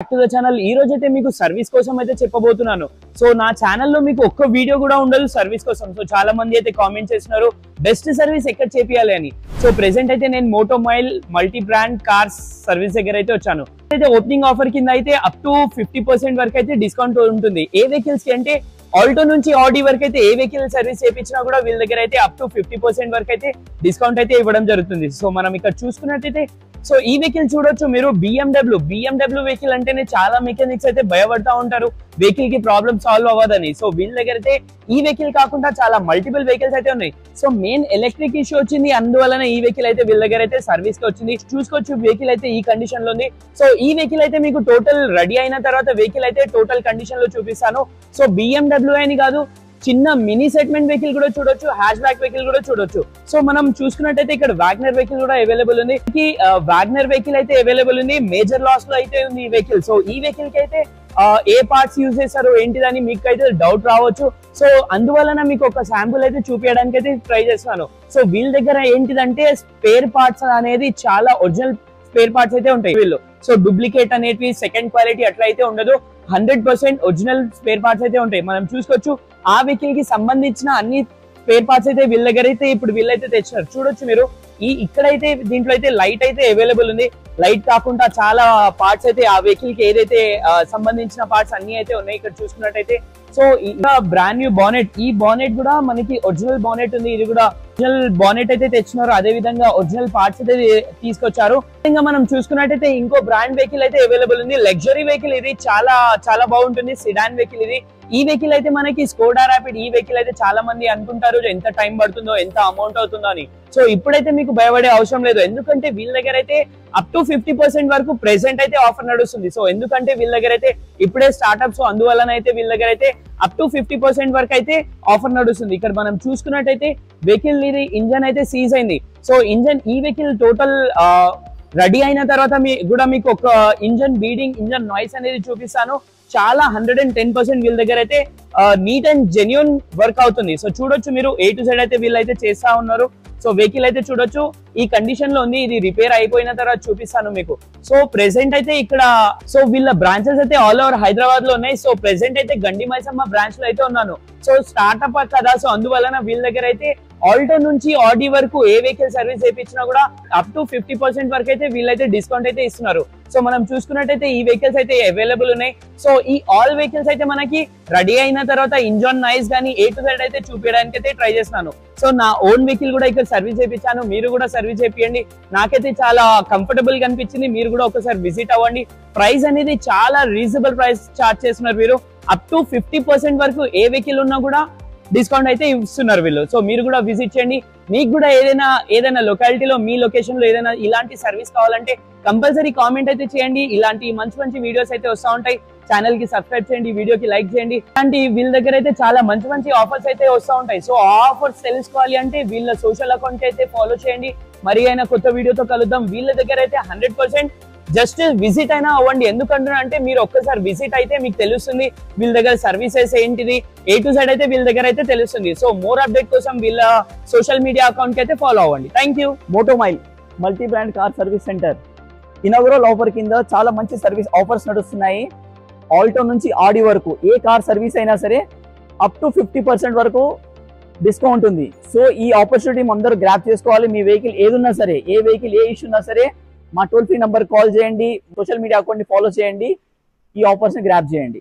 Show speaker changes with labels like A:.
A: Back to the channel ఈ రోజు అయితే మీకు సర్వీస్ కోసం అయితే చెప్పబోతున్నాను. సో నా ఛానల్ లో మీకు ఒక్క వీడియో కూడా ఉండదు సర్వీస్ కోసం. సో చాలా మంది అయితే కామెంట్ చేస్తున్నారు బెస్ట్ సర్వీస్ ఎక్కడ చేపియాలి అని. సో ప్రెసెంట్ అయితే నేను మోటోమైల్ మల్టీ బ్రాండ్ కార్స్ సర్వీస్ దగ్గర అయితే వచ్చాను. అయితే ఓపెనింగ్ ఆఫర్ కింద అయితే అప్ టు 50% వరకు అయితే డిస్కౌంట్ ఉంటుంది. ఏ వెహికల్స్ కి అంటే ఆల్టో నుంచి ఆడి వరకు అయితే ఏ వెహికల్ సర్వీస్ చేయించినా కూడా వీళ్ళ దగ్గర అయితే అప్ టు 50% వరకు అయితే డిస్కౌంట్ అయితే ఇవ్వడం జరుగుతుంది. సో మనం ఇక్కడ చూసుకున్నట్టయితే సో ఈ వెహికల్ చూడొచ్చు మీరు బిఎండబ్ల్యూ వెహికల్ అంటేనే చాలా మెకానిక్స్ అయితే భయపడతా ఉంటారు వెహికల్ కి ప్రాబ్లమ్ సాల్వ్ అవ్వదని. సో వీళ్ళ దగ్గర అయితే ఈ వెహికల్ కాకుండా చాలా మల్టిపుల్ వెహికల్స్ అయితే ఉన్నాయి. సో మెయిన్ ఎలక్ట్రిక్ ఇష్యూ వచ్చింది, అందువలన ఈ వెహికల్ అయితే వీళ్ళ దగ్గర అయితే సర్వీస్ కి వచ్చింది. చూసుకోవచ్చు వెహికల్ అయితే ఈ కండిషన్ లో ఉంది. సో ఈ వెహికల్ అయితే మీకు టోటల్ రెడీ అయిన తర్వాత వెహికల్ అయితే టోటల్ కండిషన్ లో చూపిస్తాను. సో బిఎండబ్ల్యూ అని కాదు, చిన్న మినీ సెగ్మెంట్ వెహికల్ కూడా చూడొచ్చు, హ్యాష్ బ్యాక్ వెహికల్ కూడా చూడొచ్చు. సో మనం చూసుకున్నట్టయితే ఇక్కడ వాగ్నర్ వెహికల్ కూడా అవైలబుల్ ఉంది. వాగ్నర్ వెహికల్ అయితే అవైలబుల్ ఉంది, మేజర్ లాస్ లో అయితే ఉంది ఈ వెహికల్. సో ఈ వెహికల్ కి అయితే ఏ పార్ట్స్ యూజ్ చేస్తారు ఏంటిదని మీకు అయితే డౌట్ రావచ్చు. సో అందువలన మీకు ఒక శాంపుల్ అయితే చూపించడానికి అయితే ట్రై చేస్తున్నాను. సో వీళ్ళ దగ్గర ఏంటిదంటే స్పేర్ పార్ట్స్ అనేది చాలా ఒరిజినల్ స్పేర్ పార్ట్స్ అయితే ఉంటాయి వీళ్ళు. సో డూప్లికేట్ అనేటివి సెకండ్ క్వాలిటీ అట్లా అయితే ఉండదు, 100% ఒరిజినల్ స్పేర్ పార్ట్స్ అయితే ఉంటాయి. మనం చూసుకోవచ్చు ఆ వెహికల్ కి సంబంధించిన అన్ని స్పేర్ పార్ట్స్ అయితే వీళ్ళ దగ్గర అయితే ఇప్పుడు వీళ్ళైతే తెచ్చినారు. చూడొచ్చు మీరు ఇక్కడైతే దీంట్లో అయితే లైట్ అయితే అవైలబుల్ ఉంది. లైట్ కాకుండా చాలా పార్ట్స్ అయితే ఆ వెహికల్ కి ఏదైతే సంబంధించిన పార్ట్స్ అన్ని అయితే ఉన్నాయి ఇక్కడ చూసుకున్నట్టయితే. సో ఇంకా బ్రాండ్ న్యూ బానెట్, ఈ బానెట్ కూడా మనకి ఒరిజినల్ బానెట్ ఉంది. ఇది కూడా ఒరిజినల్ బానెట్ అయితే తెచ్చినారు, అదే విధంగా ఒరిజినల్ పార్ట్స్ అయితే తీసుకొచ్చారు. ఇంకా మనం చూసుకున్నట్టయితే ఇంకో బ్రాండ్ వెహికల్ అయితే అవైలబుల్ ఉంది, లగ్జరీ వెహికల్. ఇది చాలా చాలా బాగుంటుంది, సిడాన్ వెహికల్ ఇది. ఈ వెహికల్ అయితే మనకి స్కోడా ర్యాపిడ్. ఈ వెహికల్ అయితే చాలా మంది అనుకుంటారు ఎంత టైం పడుతుందో ఎంత అమౌంట్ అవుతుందో అని. సో ఇప్పుడైతే మీకు భయపడే అవసరం లేదు, ఎందుకంటే వీళ్ళ దగ్గర అయితే అప్ టు 50% వరకు ప్రెసెంట్ అయితే ఆఫర్ నడుస్తుంది. సో ఎందుకంటే వీళ్ళ దగ్గర అయితే ఇప్పుడే స్టార్ట్అప్, సో అందువలన అయితే వీళ్ళ దగ్గర అయితే అప్ టు 50% వరకు అయితే ఆఫర్ నడుస్తుంది. ఇక్కడ మనం చూసుకున్నట్టయితే వెహికల్ ఇది ఇంజన్ అయితే సీజ్ అయింది. సో ఇంజన్ ఈ వెహికల్ టోటల్ రెడీ అయిన తర్వాత కూడా మీకు ఒక ఇంజన్ బీడింగ్, ఇంజన్ నాయిస్ అనేది చూపిస్తాను. చాలా 110% వీళ్ళ దగ్గర అయితే నీట్ అండ్ జెన్యూన్ వర్క్ అవుతుంది. సో చూడొచ్చు మీరు A to Z అయితే వీళ్ళైతే చేస్తా ఉన్నారు. సో వెహికల్ అయితే చూడొచ్చు ఈ కండిషన్ లో ఉంది. ఇది రిపేర్ అయిపోయిన తర్వాత చూపిస్తాను మీకు. సో ప్రెసెంట్ అయితే ఇక్కడ సో వీళ్ళ బ్రాంచెస్ అయితే ఆల్ ఓవర్ హైదరాబాద్ లో ఉన్నాయి. సో ప్రెసెంట్ అయితే గండి మైసమ్మ బ్రాంచ్ లో అయితే ఉన్నాను. సో స్టార్ట్అప్ కదా, సో అందువలన వీళ్ళ దగ్గర అయితే ఆల్టో నుంచి ఆడి వరకు ఏ వెహికల్ సర్వీస్ చేయించినా కూడా అప్ టు 50% వరకు అయితే వీళ్ళైతే డిస్కౌంట్ అయితే ఇస్తున్నారు. సో మనం చూసుకున్నట్టయితే ఈ వెహికల్స్ అయితే అవైలబుల్ ఉన్నాయి. సో ఈ ఆల్ వెహికల్స్ అయితే మనకి రెడీ అయిన తర్వాత ఇంజన్ నాయిస్ కానీ A to Z అయితే చూపించడానికి అయితే ట్రై చేస్తున్నాను. సో నా ఓన్ వెహికల్ కూడా ఇక్కడ సర్వీస్ చేయించాను, మీరు కూడా సర్వీస్ చేయండి. నాకైతే చాలా కంఫర్టబుల్ గా అనిపించింది, మీరు కూడా ఒకసారి విజిట్ అవ్వండి. ప్రైస్ అనేది చాలా రీజనబుల్ ప్రైస్ చార్జ్ చేస్తున్నారు వీరు. అప్ టు 50% వరకు ఏ వెహికల్ ఉన్నా కూడా డిస్కౌంట్ అయితే ఇస్తున్నారు వీళ్ళు. సో మీరు కూడా విజిట్ చేయండి. మీకు కూడా ఏదైనా లొకాలిటీలో మీ లొకేషన్ లో ఏదైనా ఇలాంటి సర్వీస్ కావాలంటే కంపల్సరీ కామెంట్ అయితే చేయండి. ఇలాంటి మంచి మంచి వీడియోస్ అయితే వస్తూ ఉంటాయి. ఛానల్ కి సబ్స్క్రైబ్ చేయండి, వీడియోకి లైక్ చేయండి. ఇలాంటి వీళ్ళ దగ్గర అయితే చాలా మంచి మంచి ఆఫర్స్ అయితే వస్తూ ఉంటాయి. సో ఆ ఆఫర్స్ తెలుసుకోవాలి అంటే వీళ్ళ సోషల్ అకౌంట్ అయితే ఫాలో చేయండి. మరి అయినా కొత్త వీడియోతో కలుద్దాం. వీళ్ళ దగ్గర అయితే 100% జస్ట్ విజిట్ అయినా అవ్వండి. ఎందుకంటున్నా అంటే మీరు ఒక్కసారి విజిట్ అయితే మీకు తెలుస్తుంది వీళ్ళ దగ్గర సర్వీసెస్ ఏంటిది, A to Z అయితే వీళ్ళ దగ్గర అయితే తెలుస్తుంది. సో మోర్ అప్డేట్ కోసం వీళ్ళ సోషల్ మీడియా అకౌంట్ కి అయితే ఫాలో అవ్వండి. Thank you.
B: Motomile multi brand car service centre inaugural offer కింద చాలా మంచి సర్వీస్ ఆఫర్స్ నడుస్తున్నాయి. ఆల్టో నుంచి ఆడి వరకు ఏ కార్ సర్వీస్ అయినా సరే అప్ టు 50% వరకు డిస్కౌంట్ ఉంది. సో ఈ ఆపర్చునిటీ అందరూ గ్రాప్ చేసుకోవాలి. మీ వెహికల్ ఏదున్నా సరే, ఏ వెహికల్ ఏ ఇష్యూ ఉన్నా సరే మా టోల్ ఫ్రీ నంబర్ కాల్ చేయండి, సోషల్ మీడియా అకౌంట్ ని ఫాలో చేయండి, ఈ ఆఫర్స్ ని గ్రాప్ చేయండి.